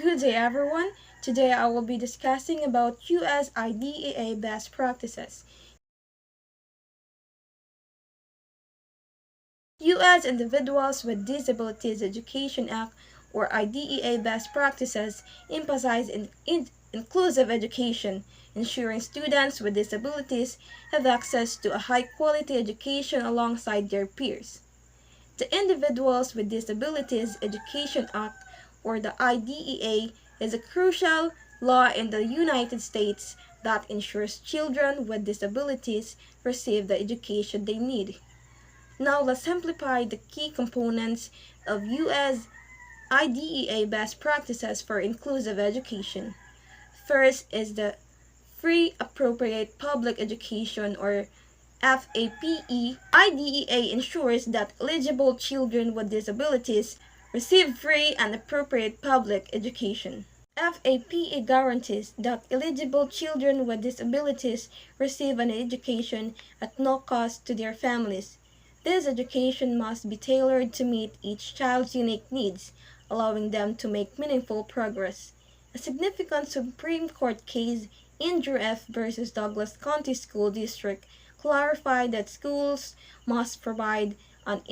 Good day everyone. Today I will be discussing about US IDEA best practices. US Individuals with Disabilities Education Act or IDEA best practices emphasize inclusive education, ensuring students with disabilities have access to a high-quality education alongside their peers. The Individuals with Disabilities Education Act, or the IDEA, is a crucial law in the United States that ensures children with disabilities receive the education they need. Now let's simplify the key components of U.S. IDEA best practices for inclusive education. First is the Free Appropriate Public Education, or FAPE. IDEA ensures that eligible children with disabilities receive free and appropriate public education. FAPE guarantees that eligible children with disabilities receive an education at no cost to their families. This education must be tailored to meet each child's unique needs, allowing them to make meaningful progress. A significant Supreme Court case, Andrew F. versus Douglas County School District, clarified that schools must provide an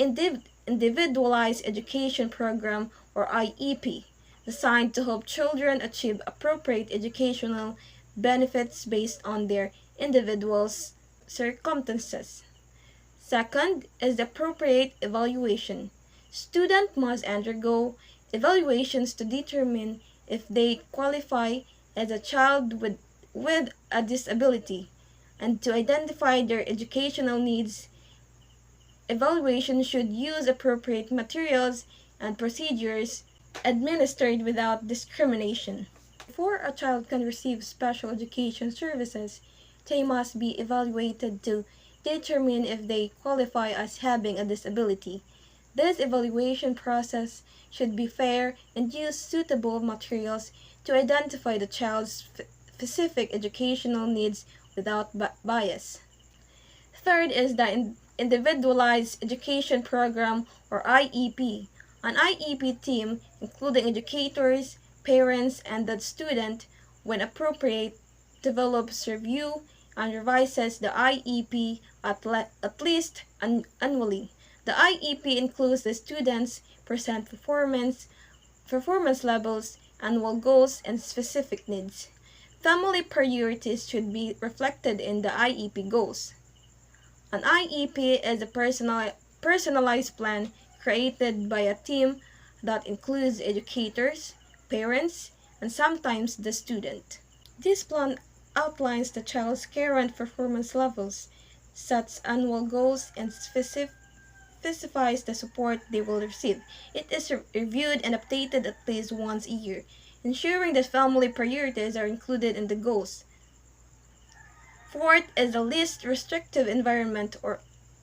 individualized education program, or IEP, designed to help children achieve appropriate educational benefits based on their individual circumstances. Second is the appropriate evaluation. Students must undergo evaluations to determine if they qualify as a child with a disability and to identify their educational needs. Evaluation should use appropriate materials and procedures administered without discrimination. Before a child can receive special education services, they must be evaluated to determine if they qualify as having a disability. This evaluation process should be fair and use suitable materials to identify the child's specific educational needs without bias. Third is the Individualized Education Program, or IEP. An IEP team, including educators, parents, and the student, when appropriate, develops, review, and revises the IEP at least annually. The IEP includes the student's present performance levels, annual goals, and specific needs. Family priorities should be reflected in the IEP goals. An IEP is a personalized plan created by a team that includes educators, parents, and sometimes the student. This plan outlines the child's current performance levels, sets annual goals, and specifies the support they will receive. It is reviewed and updated at least once a year, ensuring that family priorities are included in the goals. Fourth is the Least Restrictive Environment, or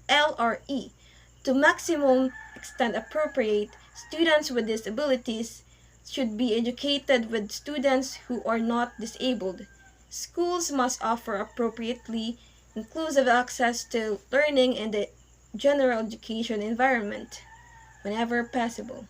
LRE. To maximum extent appropriate, students with disabilities should be educated with students who are not disabled. Schools must offer appropriately inclusive access to learning in the general education environment whenever possible.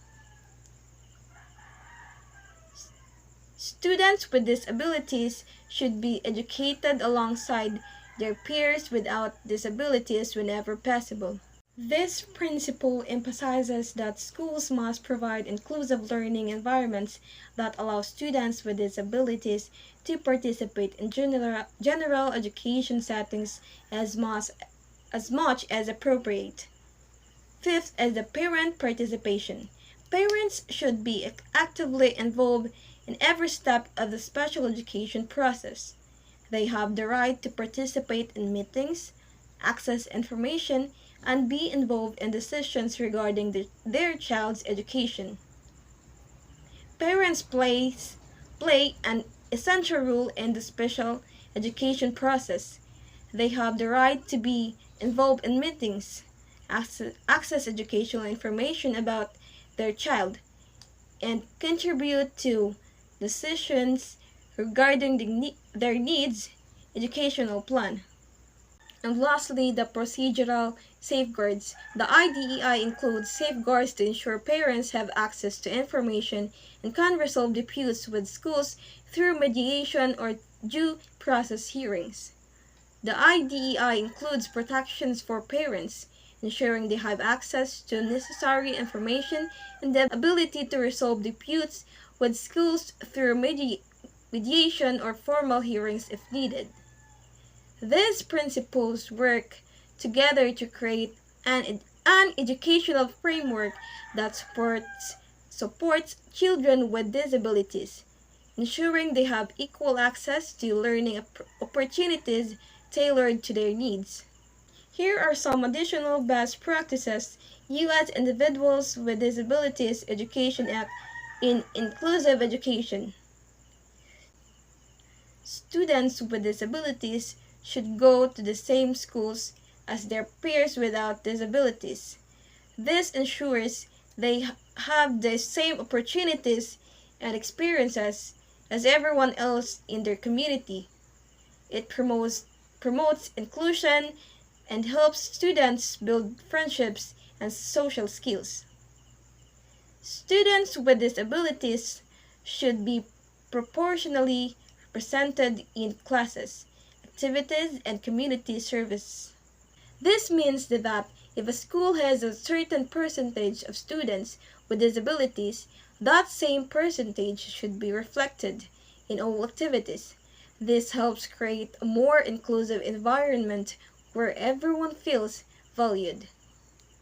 Students with disabilities should be educated alongside their peers without disabilities whenever possible. This principle emphasizes that schools must provide inclusive learning environments that allow students with disabilities to participate in general education settings as much as appropriate. Fifth is the parent participation. Parents should be actively involved in every step of the special education process. They have the right to participate in meetings, access information, and be involved in decisions regarding their child's education. Parents play an essential role in the special education process. They have the right to be involved in meetings, access educational information about their child, and contribute to decisions regarding their needs educational plan. And lastly, the procedural safeguards. The IDEI includes safeguards to ensure parents have access to information and can resolve disputes with schools through mediation or due process hearings. The IDEI includes protections for parents, ensuring they have access to necessary information and the ability to resolve disputes with schools through mediation or formal hearings if needed. These principles work together to create an educational framework that supports children with disabilities, ensuring they have equal access to learning opportunities tailored to their needs. Here are some additional best practices U.S. Individuals with Disabilities Education Act in inclusive education. Students with disabilities should go to the same schools as their peers without disabilities. This ensures they have the same opportunities and experiences as everyone else in their community. It promotes inclusion and helps students build friendships and social skills. Students with disabilities should be proportionally represented in classes, activities, and community service. This means that if a school has a certain percentage of students with disabilities, that same percentage should be reflected in all activities. This helps create a more inclusive environment where everyone feels valued.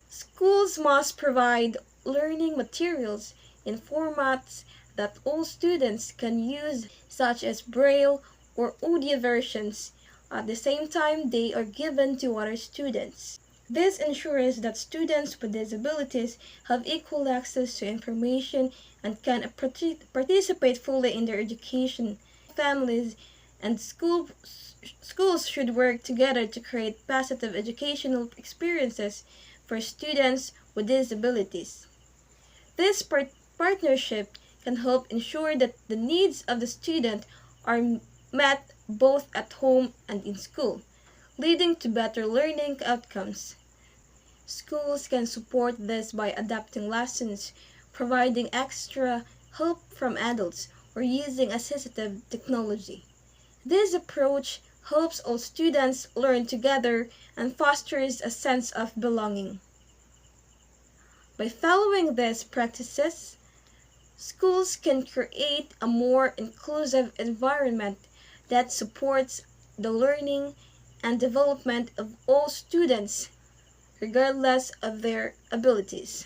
Schools must provide learning materials in formats that all students can use, such as Braille or audio versions. At the same time, they are given to other students. This ensures that students with disabilities have equal access to information and can participate fully in their education. Families and schools should work together to create positive educational experiences for students with disabilities. This partnership can help ensure that the needs of the student are met both at home and in school, leading to better learning outcomes. Schools can support this by adapting lessons, providing extra help from adults, or using assistive technology. This approach helps all students learn together and fosters a sense of belonging. By following these practices, schools can create a more inclusive environment that supports the learning and development of all students, regardless of their abilities.